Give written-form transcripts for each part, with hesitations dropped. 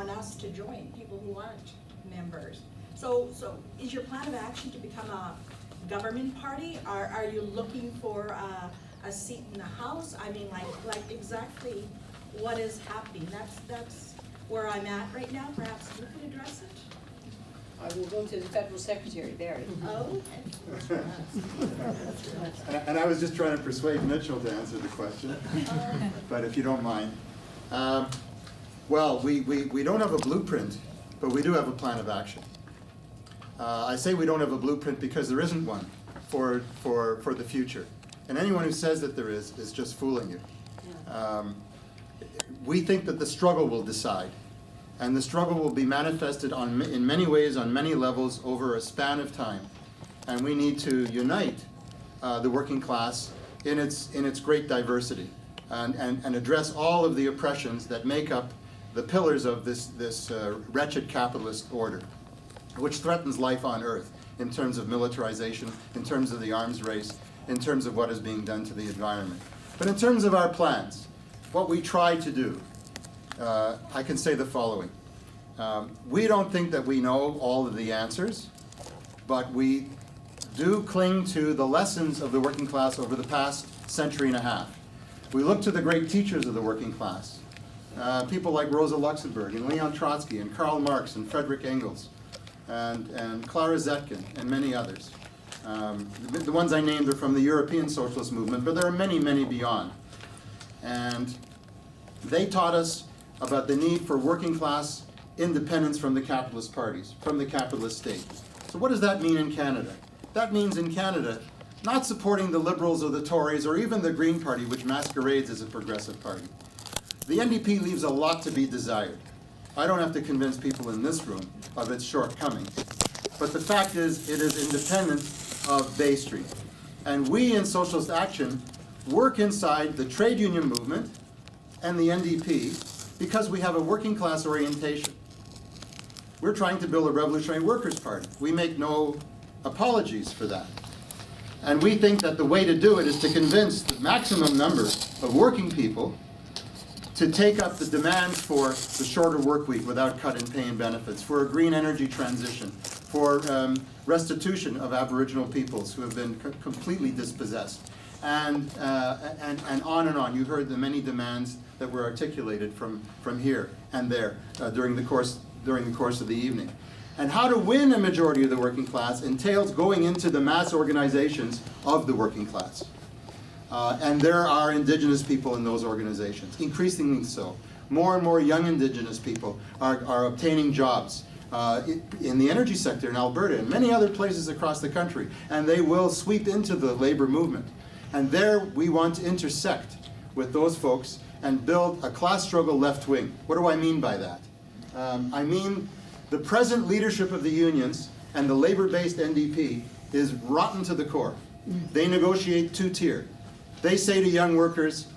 on us to join, people who aren't members. So is your plan of action to become a government party? Are you looking for a seat in the House? I mean, like exactly what is happening? That's where I'm at right now. Perhaps you could address it? I will go to the federal secretary there. Oh, okay. And I was just trying to persuade Mitchell to answer the question, but if you don't mind. Well, we don't have a blueprint, but we do have a plan of action. I say we don't have a blueprint because there isn't one for the future. And anyone who says that there is just fooling you. We think that the struggle will decide. And the struggle will be manifested in many ways, on many levels, over a span of time. And we need to unite the working class in its great diversity and address all of the oppressions that make up the pillars of this wretched capitalist order, which threatens life on Earth in terms of militarization, in terms of the arms race, in terms of what is being done to the environment. But in terms of our plans, what we try to do, I can say the following. We don't think that we know all of the answers, but we do cling to the lessons of the working class over the past century and a half. We look to the great teachers of the working class, people like Rosa Luxemburg and Leon Trotsky and Karl Marx and Frederick Engels and Clara Zetkin and many others. The ones I named are from the European socialist movement, but there are many, many beyond. And they taught us about the need for working class independence from the capitalist parties, from the capitalist state. So what does that mean in Canada? That means in Canada, not supporting the Liberals or the Tories or even the Green Party, which masquerades as a progressive party. The NDP leaves a lot to be desired. I don't have to convince people in this room of its shortcomings. But the fact is, it is independent of Bay Street. And we in Socialist Action work inside the trade union movement and the NDP because we have a working class orientation. We're trying to build a revolutionary workers' party. We make no apologies for that. And we think that the way to do it is to convince the maximum number of working people to take up the demands for the shorter work week without cut in pay and benefits, for a green energy transition, for restitution of Aboriginal peoples who have been completely dispossessed, and on and on. You heard the many demands that were articulated from here and there during the course of the evening. And how to win a majority of the working class entails going into the mass organizations of the working class. And there are Indigenous people in those organizations, increasingly so. More and more young Indigenous people are obtaining jobs in the energy sector in Alberta and many other places across the country, and they will sweep into the labor movement. And there we want to intersect with those folks and build a class struggle left wing. What do I mean by that? I mean the present leadership of the unions and the labor-based NDP is rotten to the core. They negotiate two-tier. They say to young workers,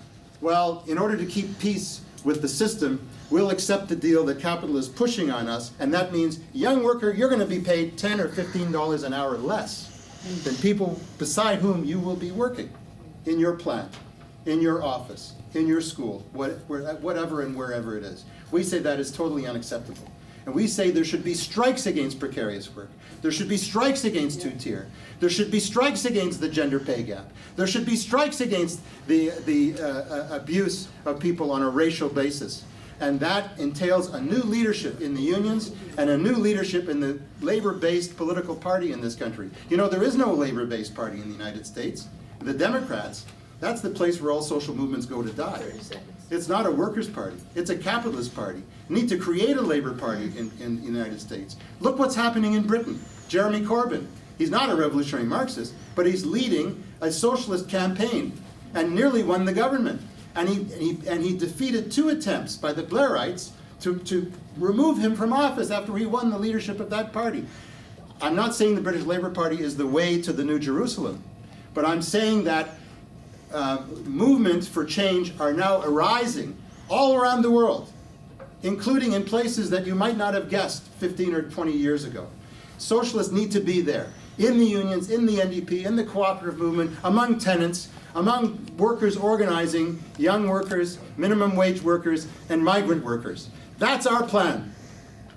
well, in order to keep peace with the system, we'll accept the deal that capital is pushing on us, and that means, young worker, you're going to be paid $10 or $15 an hour less than people beside whom you will be working in your plant, in your office, in your school, whatever and wherever it is. We say that is totally unacceptable. And we say there should be strikes against precarious work. There should be strikes against two-tier. There should be strikes against the gender pay gap. There should be strikes against the abuse of people on a racial basis. And that entails a new leadership in the unions and a new leadership in the labor-based political party in this country. You know, there is no labor-based party in the United States. The Democrats, that's the place where all social movements go to die. It's not a workers' party. It's a capitalist party. You need to create a labor party in the United States. Look what's happening in Britain. Jeremy Corbyn, he's not a revolutionary Marxist, but he's leading a socialist campaign and nearly won the government. And he defeated 2 attempts by the Blairites to remove him from office after he won the leadership of that party. I'm not saying the British Labour Party is the way to the New Jerusalem, but I'm saying that movements for change are now arising all around the world, including in places that you might not have guessed 15 or 20 years ago. Socialists need to be there, in the unions, in the NDP, in the cooperative movement, among tenants, among workers organizing, young workers, minimum wage workers, and migrant workers. That's our plan.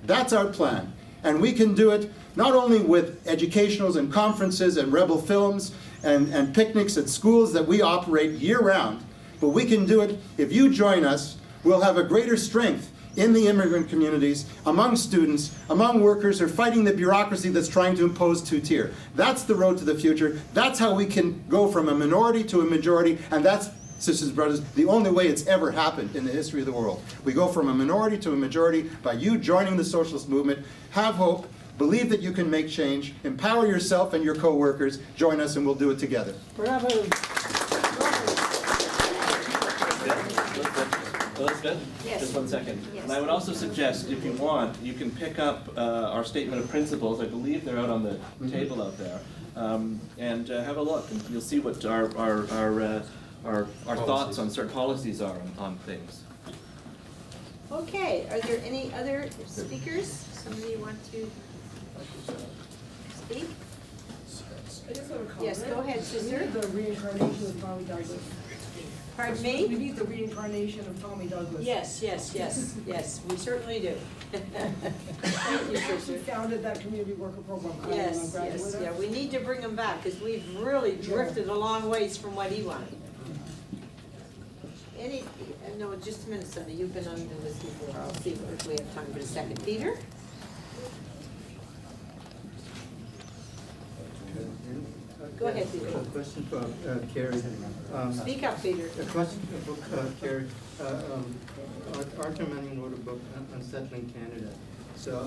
That's our plan. And we can do it not only with educationals and conferences and rebel films and picnics at schools that we operate year-round, but we can do it if you join us. We'll have a greater strength in the immigrant communities, among students, among workers who are fighting the bureaucracy that's trying to impose two-tier. That's the road to the future. That's how we can go from a minority to a majority, and that's, sisters and brothers, the only way it's ever happened in the history of the world. We go from a minority to a majority by you joining the socialist movement. Have hope, believe that you can make change, empower yourself and your co-workers, join us and we'll do it together. Bravo. Elizabeth? Yes. Just 1 second. Yes. And I would also suggest, if you want, you can pick up our statement of principles. I believe they're out on the table out there. And have a look, and you'll see what our thoughts on certain policies are on things. Okay, are there any other speakers? Somebody want to speak? I just have a comment. Yes, go ahead, sister. We need the reincarnation of Tommy Douglas. Pardon We me? need the reincarnation of Tommy Douglas. Yes, we certainly do. Thank you, He actually sister. founded that community worker program. I am a Yes, graduate yes, of. yeah, we need to bring him back, because we've really drifted a long ways from what he wanted. No, just a minute, Sonny, you've been on this before, I'll see if we have time for a second. Peter? Go ahead, Peter. A question for Carrie. Speak up, Peter. A question for Carrie. Arthur Manning wrote a book, Unsettling Canada. So,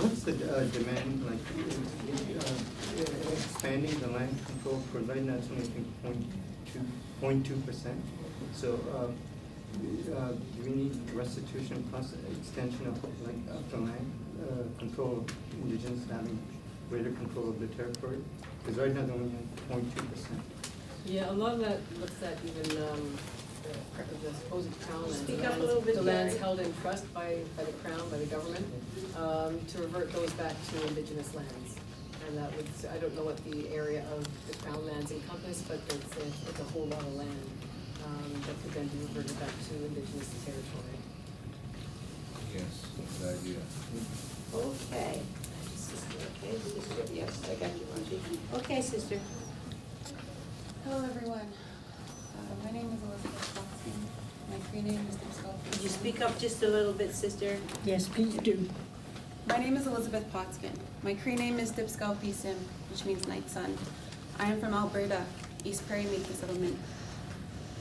what's the demand, like, expanding the land control? For right now, it's only 0.2%. So, do we need restitution plus extension of, like, of the land control, indigenous having greater control of the territory? Because right now, they only have 0.2%. Yeah, a lot of that looks at even the supposed crown lands. Speak up a little bit, The lands Gary. held in trust by the crown, by the government, to revert those back to indigenous lands. And that would, I don't know what the area of the crown lands encompass, but it's a whole lot of land that could then be reverted back to indigenous territory. Yes, good idea. Okay. Okay, sister, yes, I got you, Margie. Okay, sister. Hello, everyone. My name is Elizabeth Foxman. My Cree name is Dipscott. Could you speak up just a little bit, sister? Yes, please do. My name is Elizabeth Potskin. My Cree name is Dipscalpisim, which means night sun. I am from Alberta, East Prairie Métis Settlement.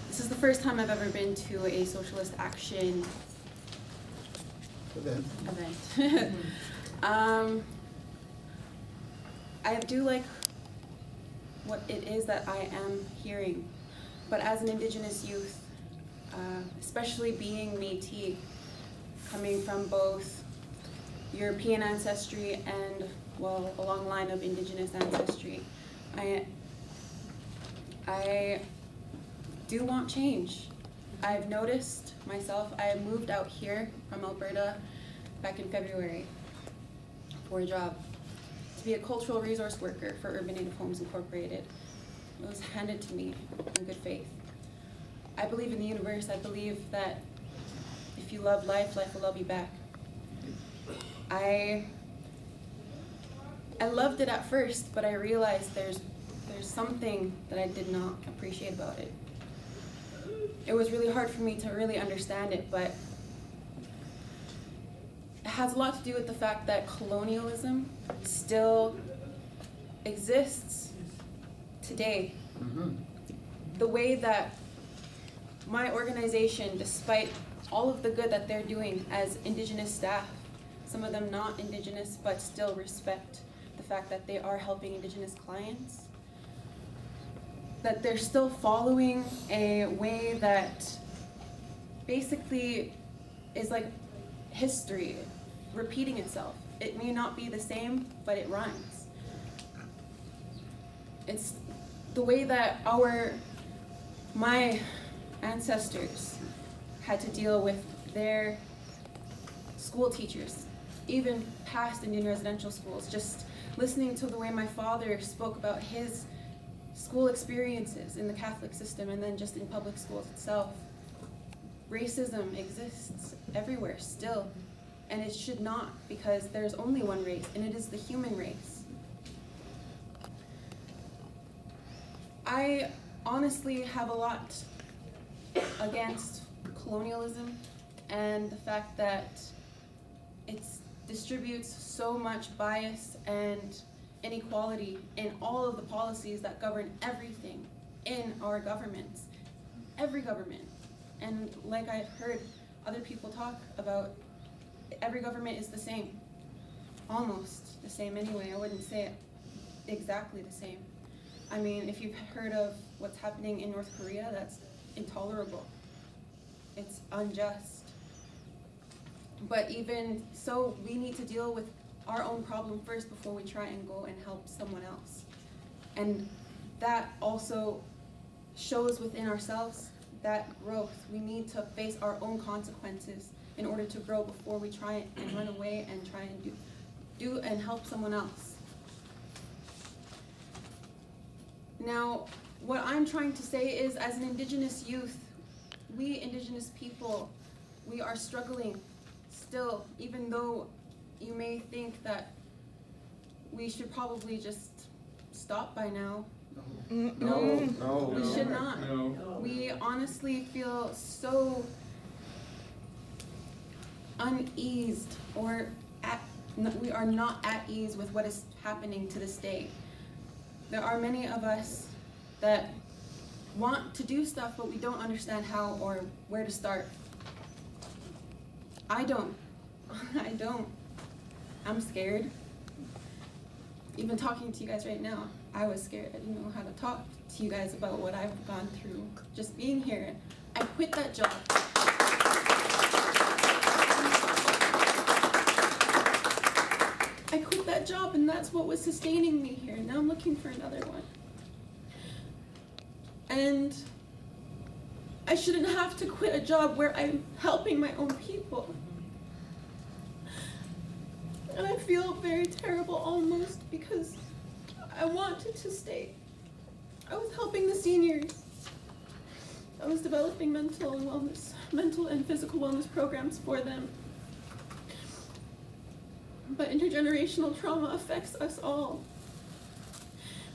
This is the first time I've ever been to a socialist action event. I do like what it is that I am hearing, but as an Indigenous youth, especially being Métis, coming from both European ancestry and, well, a long line of Indigenous ancestry, I do want change. I've noticed myself, I moved out here from Alberta back in February for a job, to be a cultural resource worker for Urban Native Homes Incorporated. It was handed to me in good faith. I believe in the universe. I believe that if you love life, life will love you back. I loved it at first, but I realized there's something that I did not appreciate about it. It was really hard for me to really understand it, but it has a lot to do with the fact that colonialism still exists today. The way that my organization, despite all of the good that they're doing as Indigenous staff, some of them not Indigenous but still respect the fact that they are helping Indigenous clients, that they're still following a way that basically is like history repeating itself. It may not be the same, but it rhymes. It's the way that my ancestors had to deal with their school teachers, even past Indian residential schools, just listening to the way my father spoke about his school experiences in the Catholic system and then just in public schools itself. Racism exists everywhere still. And it should not, because there's only one race, and it is the human race. I honestly have a lot against colonialism and the fact that it distributes so much bias and inequality in all of the policies that govern everything in our governments, every government. And like I've heard other people talk about, every government is the same, almost the same anyway. I wouldn't say it exactly the same. I mean, if you've heard of what's happening in North Korea, that's intolerable. It's unjust. But even so, we need to deal with our own problem first before we try and go and help someone else. And that also shows within ourselves that growth. We need to face our own consequences in order to grow before we try and run away and try and do and help someone else. Now, what I'm trying to say is, as an Indigenous youth, we Indigenous people, we are struggling still, even though you may think that we should probably just stop by now. No, we should not. No. We honestly feel so uneased, or we are not at ease with what is happening to this day. There are many of us that want to do stuff, but we don't understand how or where to start. I don't. I'm scared. Even talking to you guys right now, I was scared. I didn't know how to talk to you guys about what I've gone through just being here. I quit that job. I quit that job, and that's what was sustaining me here. Now I'm looking for another one. And I shouldn't have to quit a job where I'm helping my own people. And I feel very terrible almost, because I wanted to stay. I was helping the seniors. I was developing mental and physical wellness programs for them. But intergenerational trauma affects us all.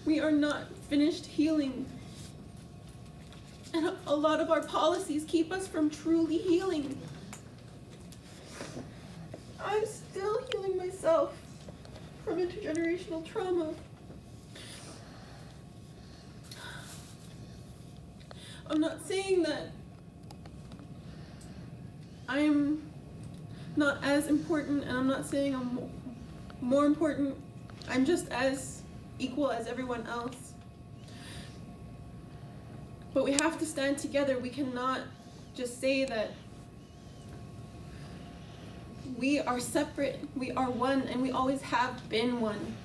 We are not finished healing. And a lot of our policies keep us from truly healing. I'm still healing myself from intergenerational trauma. I'm not saying that I'm not as important, and I'm not saying I'm more important. I'm just as equal as everyone else. But we have to stand together. We cannot just say that we are separate. We are one, and we always have been one.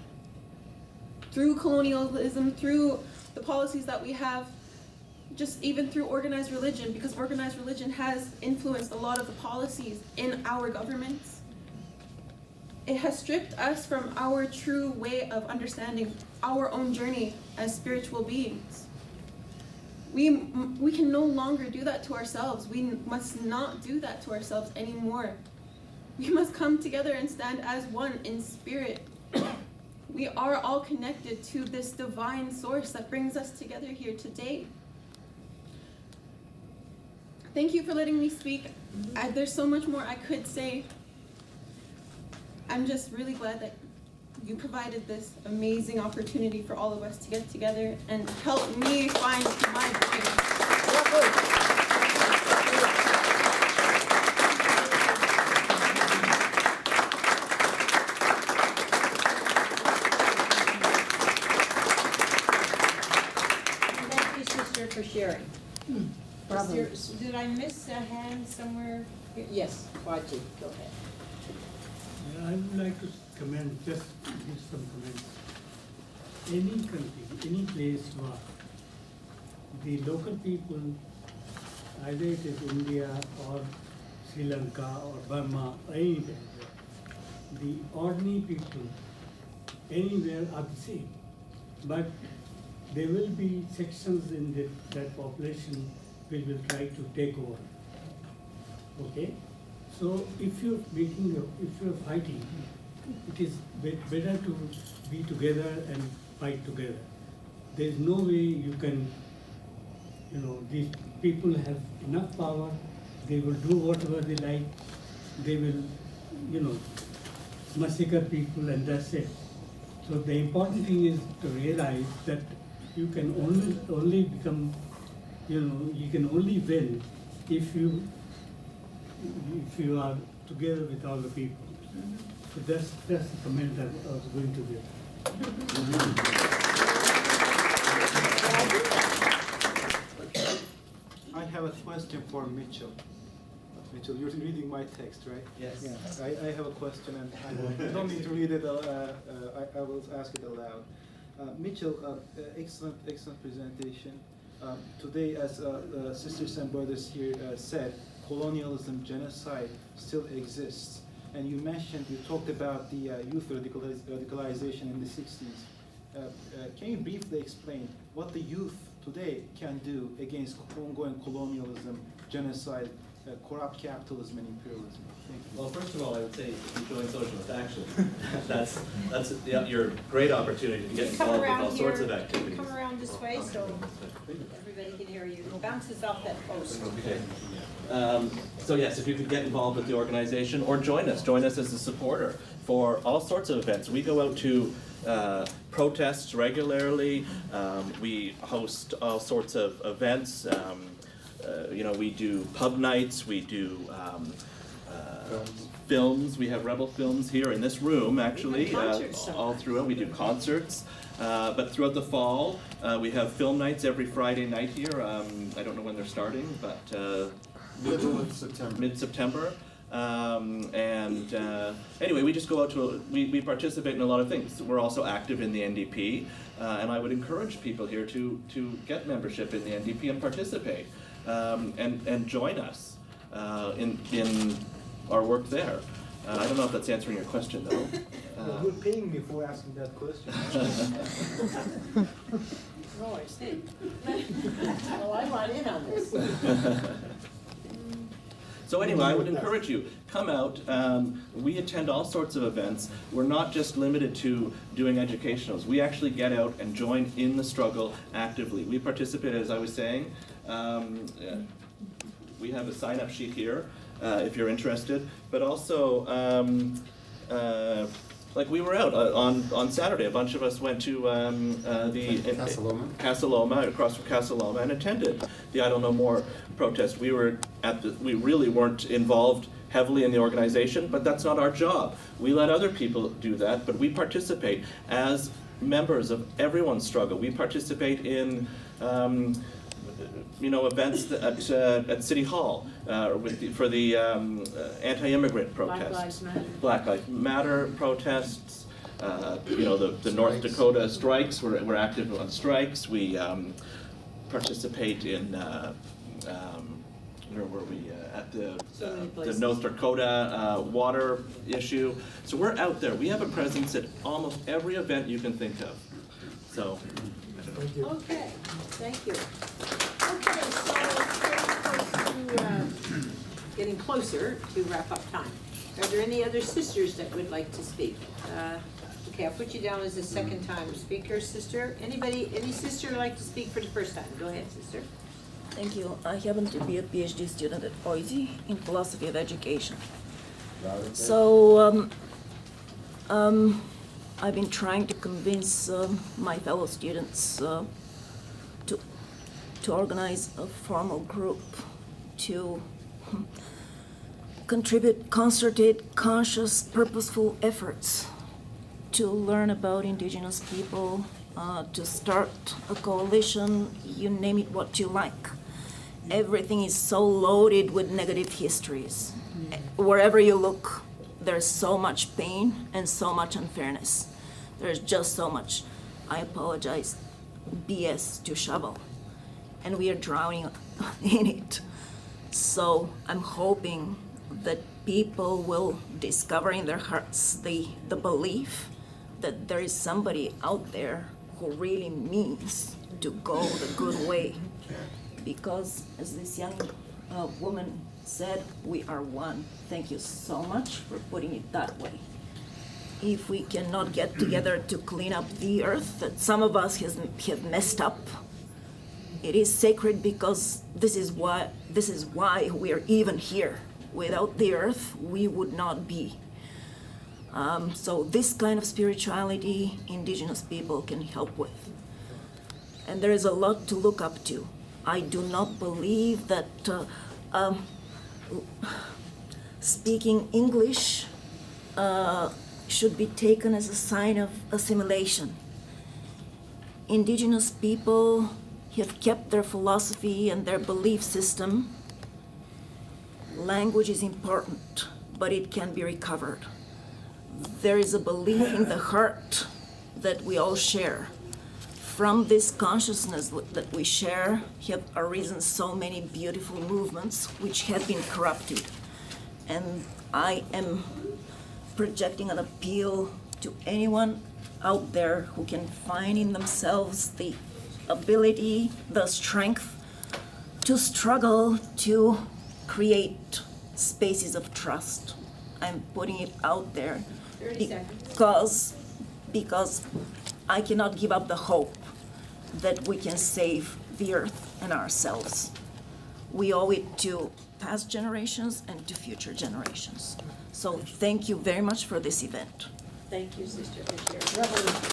Through colonialism, through the policies that we have, just even through organized religion, because organized religion has influenced a lot of the policies in our governments. It has stripped us from our true way of understanding our own journey as spiritual beings. We can no longer do that to ourselves. We must not do that to ourselves anymore. We must come together and stand as one in spirit. We are all connected to this divine source that brings us together here today. Thank you for letting me speak. There's so much more I could say. I'm just really glad that you provided this amazing opportunity for all of us to get together and help me find my voice. Thank you, sister, for sharing. Did I miss a hand somewhere? Yes, Raji, go ahead. I would like to comment, just give some comments. Any country, any place where the local people, either it is India or Sri Lanka or Burma or anywhere, the ordinary people anywhere are the same. But there will be sections in that population which will try to take over. Okay? So So if you're fighting, it is better to be together and fight together. There is no way you can, these people have enough power, they will do whatever they like, they will, massacre people and that's it. So the important thing is to realize that you can only become, you can only win if you are together with all the people. So that's the comment that I was going to give. I have a question for Mitchell. Mitchell, you're reading my text, right? Yes. Yeah, I have a question, and I don't need to read it. I will ask it aloud. Mitchell, excellent presentation. Today, as sisters and brothers here said, colonialism, genocide still exists. And you talked about the youth radicalization in the 60s. Can you briefly explain what the youth today can do against ongoing colonialism, genocide, corrupt capitalism and imperialism? Thank you. Well, first of all, I would say if you join Socialist Action, that's your great opportunity to get Come involved with around all sorts here. of activities. Come around this way so everybody can hear you. It bounces off that post. Okay. So yes, if you could get involved with the organization or join us as a supporter for all sorts of events. We go out to protests regularly. We host all sorts of events. We do pub nights. We do films. We have Rebel Films here in this room, actually, all throughout. We do concerts. But throughout the fall, we have film nights every Friday night here. I don't know when they're starting, but Middle of September. Mid-September. Anyway, we just go out we participate in a lot of things. We're also active in the NDP, and I would encourage people here to get membership in the NDP and participate, and join us in our work there. I don't know if that's answering your question, though. You're paying me for asking that question. Oh, I see. Well, I want in on this. So anyway, I would encourage you, come out. We attend all sorts of events. We're not just limited to doing educationals. We actually get out and join in the struggle actively. We participate, as I was saying. We have a sign-up sheet here if you're interested. But also, like we were out on Saturday. A bunch of us went to Casa Loma, across from Casa Loma, and attended the I Don't Know More protest. We really weren't involved heavily in the organization, but that's not our job. We let other people do that, but we participate as members of everyone's struggle. We participate in events at City Hall for the anti-immigrant protests. Black Lives Matter protests. The North Dakota strikes. We're active on strikes. We participate in where were we at the North Dakota water issue. So we're out there. We have a presence at almost every event you can think of. So. Okay, thank you. Okay, so it's getting closer to wrap up time. Are there any other sisters that would like to speak? Okay, I'll put you down as a second time speaker, sister. Any sister would like to speak for the first time? Go ahead, sister. Thank you. I happen to be a PhD student at OISE in philosophy of education. So I've been trying to convince my fellow students to organize a formal group to contribute concerted, conscious, purposeful efforts to learn about indigenous people, to start a coalition, you name it what you like. Everything is so loaded with negative histories. Wherever you look, there's so much pain and so much unfairness. There's just so much, I apologize, BS to shovel. And we are drowning in it. So I'm hoping that people will discover in their hearts the belief that there is somebody out there who really means to go the good way. Because as this young woman said, we are one. Thank you so much for putting it that way. If we cannot get together to clean up the earth that some of us have messed up, it is sacred because this is why we are even here. Without the earth, we would not be. So this kind of spirituality, indigenous people can help with. And there is a lot to look up to. I do not believe that speaking English should be taken as a sign of assimilation. Indigenous people have kept their philosophy and their belief system. Language is important, but it can be recovered. There is a belief in the heart that we all share. From this consciousness that we share have arisen so many beautiful movements which have been corrupted. And I am projecting an appeal to anyone out there who can find in themselves the ability, the strength to struggle to create spaces of trust. I'm putting it out there 30 seconds. because I cannot give up the hope that we can save the earth and ourselves. We owe it to past generations and to future generations. So thank you very much for this event. Thank you, Sister, for sharing.